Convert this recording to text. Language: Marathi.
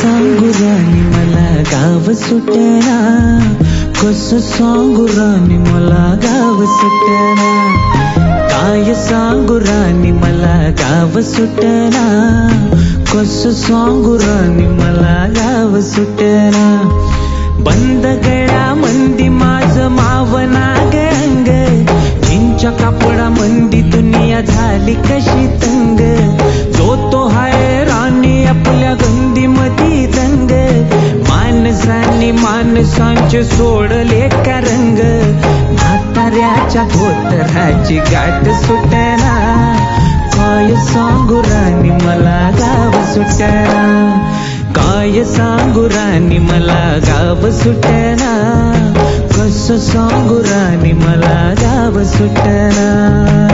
सांगू राणी मला गाव सुटना, कसं सांगू राणी मला गाव सुटना, काय सांगू राणी मला गाव सुटना, कसं सांगू राणी मला गाव सुटना। बंद गळा मंदी माझं मावना गंग, जिंच्या कापडा मंदी दुनिया झाली कशी तंग, जो तो हाय राणी आपल्या गंदी मधी दंग, माणसांनी माणसांचे सोडले का रंग, म्हाताऱ्याच्या धोतराची गाठ सुटना, काय सांगू राणी मला गाव सुटना, काय सांगू राणी मला गाव सुटना, कसं सांगू राणी मला गाव सुटना।